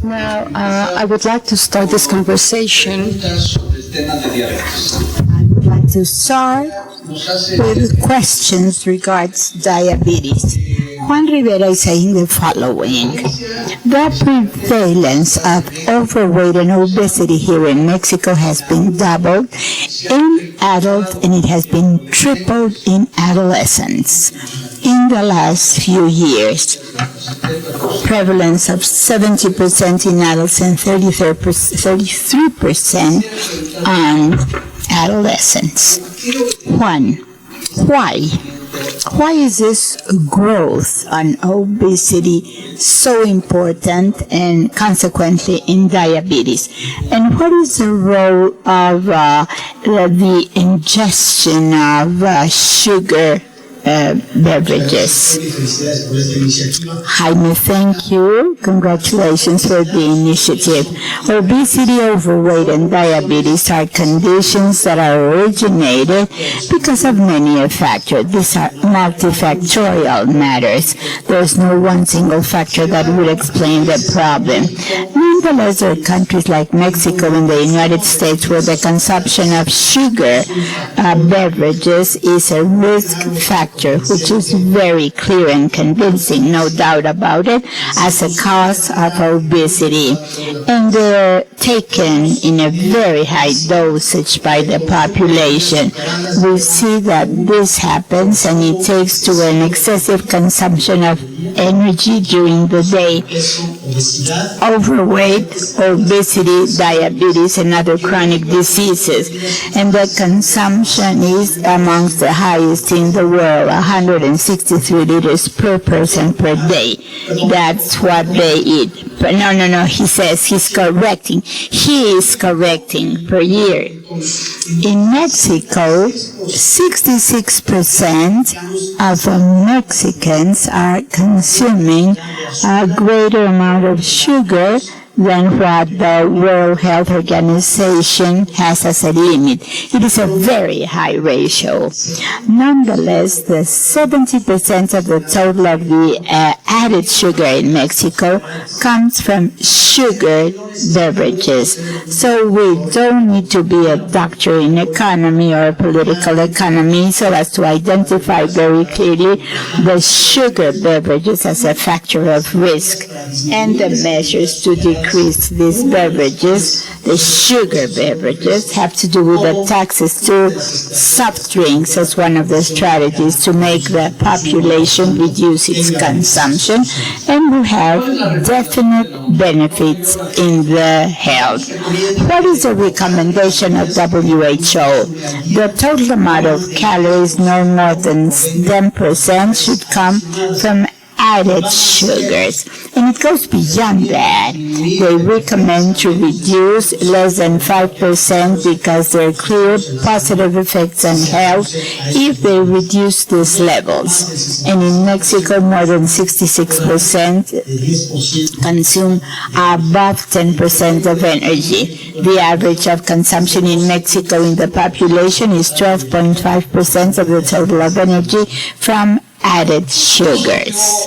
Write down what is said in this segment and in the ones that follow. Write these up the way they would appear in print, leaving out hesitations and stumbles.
Now, I would like to start this conversation. I would like to start with questions regards diabetes. Juan Rivera is saying the following. The prevalence of overweight and obesity here in Mexico has been doubled in adults and it has been tripled in adolescents in the last few years. Prevalence of 70% in adults and 33% on adolescents. One, why is this growth on obesity so important and consequently in diabetes? And what is the role of the ingestion of sugar beverages? Jaime, thank you. Congratulations for the initiative. Obesity, overweight, and diabetes are conditions that are originated because of many factors. These are multifactorial matters. There's no one single factor that would explain the problem. Nonetheless, there are countries like Mexico and the United States where the consumption of sugar beverages is a risk factor, which is very clear and convincing, no doubt about it, as a cause of obesity. And they're taken in a very high dosage by the population. We see that this happens and it takes to an excessive consumption of energy during the day. Overweight, obesity, diabetes, and other chronic diseases. And the consumption is amongst the highest in the world, 163 liters per person per day. That's what they eat. But no, he says he's correcting. He is correcting per year. In Mexico, 66% of Mexicans are consuming a greater amount of sugar than what the World Health Organization has as a limit. It is a very high ratio. Nonetheless, the 70% of the total of the added sugar in Mexico comes from sugar beverages. So we don't need to be a doctor in economy or political economy so as to identify very clearly the sugar beverages as a factor of risk and the measures to decrease these beverages, the sugar beverages, have to do with the taxes to soft drinks as one of the strategies to make the population reduce its consumption and will have definite benefits in the health. What is the recommendation of WHO? The total amount of calories no more than 10% should come from added sugars. And it goes beyond that. They recommend to reduce less than 5% because there are clear positive effects on health if they reduce these levels. And in Mexico, more than 66% consume above 10% of energy. The average of consumption in Mexico in the population is 12.5% of the total of energy from added sugars.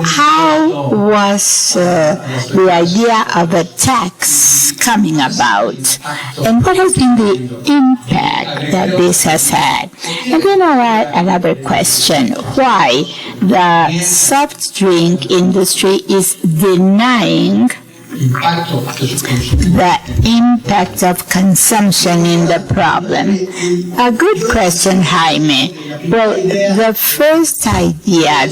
How was the idea of a tax coming about? And what has been the impact that this has had? And then I'll add another question. Why the soft drink industry is denying the impact of consumption in the problem? A good question, Jaime. Well, the first idea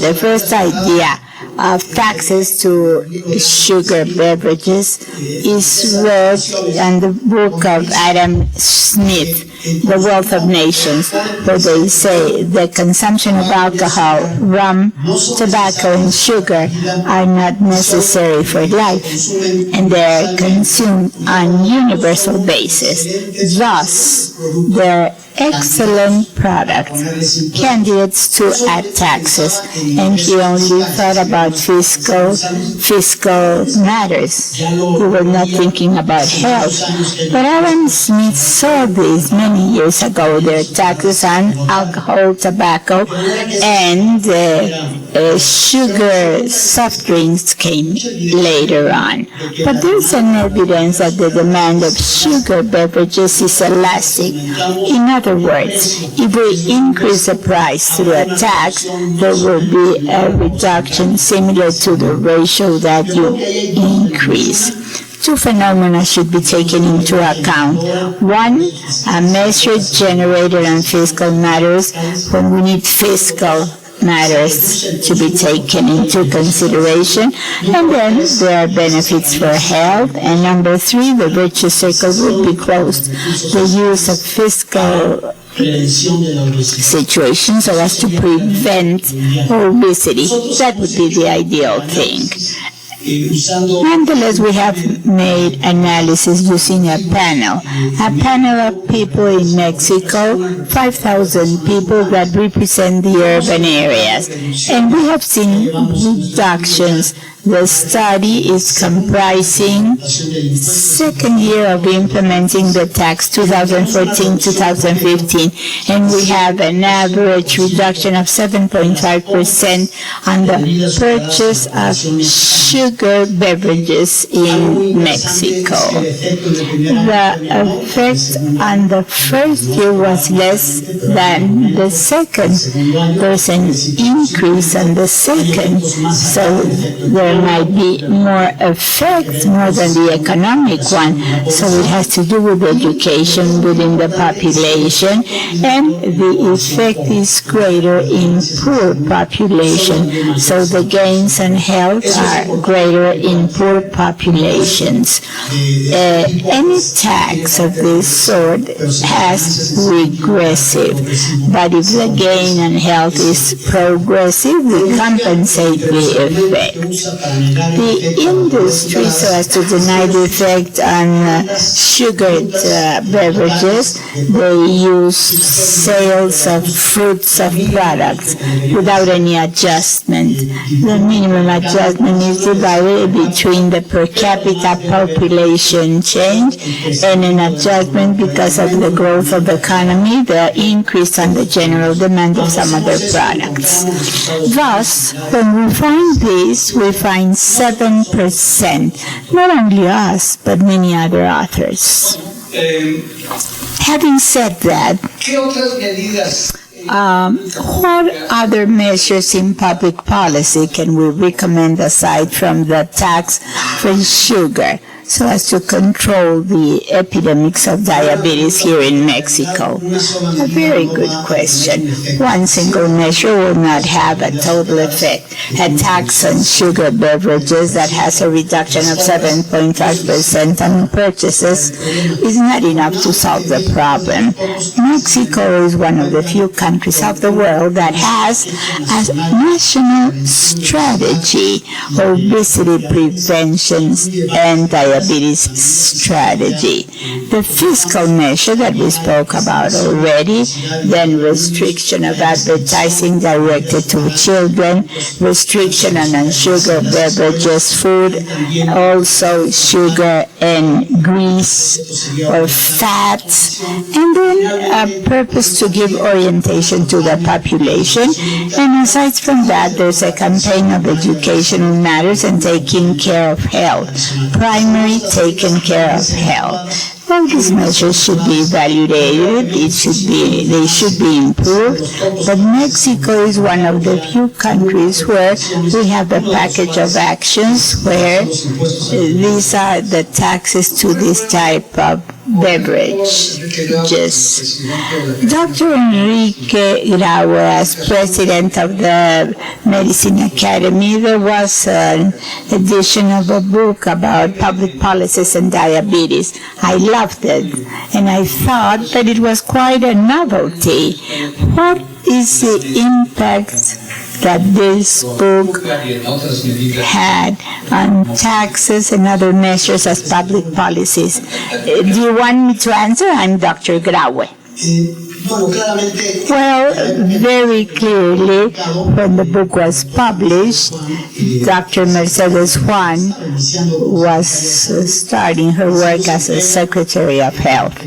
of taxes to sugar beverages is read in the book of Adam Smith, The Wealth of Nations, where they say the consumption of alcohol, rum, tobacco, and sugar are not necessary for life, and they are consumed on universal basis. Thus, they're excellent products, candidates to add taxes, and he only thought about fiscal matters. He was not thinking about health. But Adam Smith saw these many many years ago. Their taxes on alcohol, tobacco, and sugar soft drinks came later on. But there's an evidence that the demand of sugar beverages is elastic. In other words, if we increase the price through a tax, there will be a reduction similar to the ratio that you increase. Two phenomena should be taken into account. One, a measure generated on fiscal matters when we need fiscal matters to be taken into consideration, and then there are benefits for health, and number three, the virtuous circle would be closed. The use of fiscal situations so as to prevent obesity. That would be the ideal thing. Nonetheless, we have made analysis using a panel of people in Mexico, 5,000 people that represent the urban areas, and we have seen reductions. The study is comprising second year of implementing the tax, 2014-2015, and we have an average reduction of 7.5% on the purchase of sugar beverages in Mexico. The effect on the first year was less than the second. There's an increase on the second, so there might be more effect, more than the economic one. So it has to do with education within the population, and the effect is greater in poor population. So the gains on health are greater in poor populations. Any tax of this sort has regressive, but if the gain on health is progressive, we compensate the effect. The industry, so as to deny the effect on sugared beverages, they use sales of fruits of products without any adjustment. The minimum adjustment is divided between the per capita population change and an adjustment because of the growth of the economy, the increase on the general demand of some other products. Thus, when we find this, we find 7%, not only us, but many other authors. Having said that, what other measures in public policy can we recommend aside from the tax for sugar so as to control the epidemics of diabetes here in Mexico? A very good question. One single measure will not have a total effect. A tax on sugar beverages that has a reduction of 7.5% on purchases is not enough to solve the problem. Mexico is one of the few countries of the world that has a national strategy, obesity prevention and diabetes strategy. The fiscal measure that we spoke about already, then restriction of advertising directed to children, restriction on sugar beverages, food, also sugar and grease or fats, and then a purpose to give orientation to the population. And aside from that, there's a campaign of educational matters and taking care of health, primary taking care of health. All these measures should be evaluated, they should be improved, but Mexico is one of the few countries where we have a package of actions where these are the taxes to this type of beverage. Dr. Enrique Graue, as president of the Medicine Academy, there was an edition of a book about public policies and diabetes. I loved it, and I thought that it was quite a novelty. What is the impact that this book had on taxes and other measures as public policies? Do you want me to answer? I'm Dr. Graue. Well, very clearly, when the book was published, Dr. Mercedes Juan was starting her work as a Secretary of Health.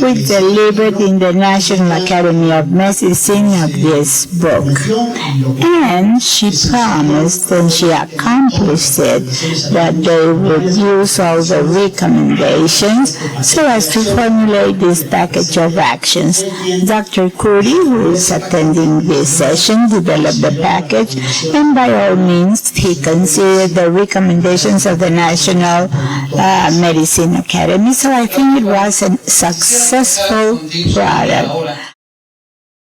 We delivered in the National Academy of Medicine of this book. And she promised, and she accomplished it, that they would use all the recommendations so as to formulate this package of actions. Dr. Curry, who is attending this session, developed the package, and by all means, he considered the recommendations of the National Medicine Academy. So I think it was a successful product.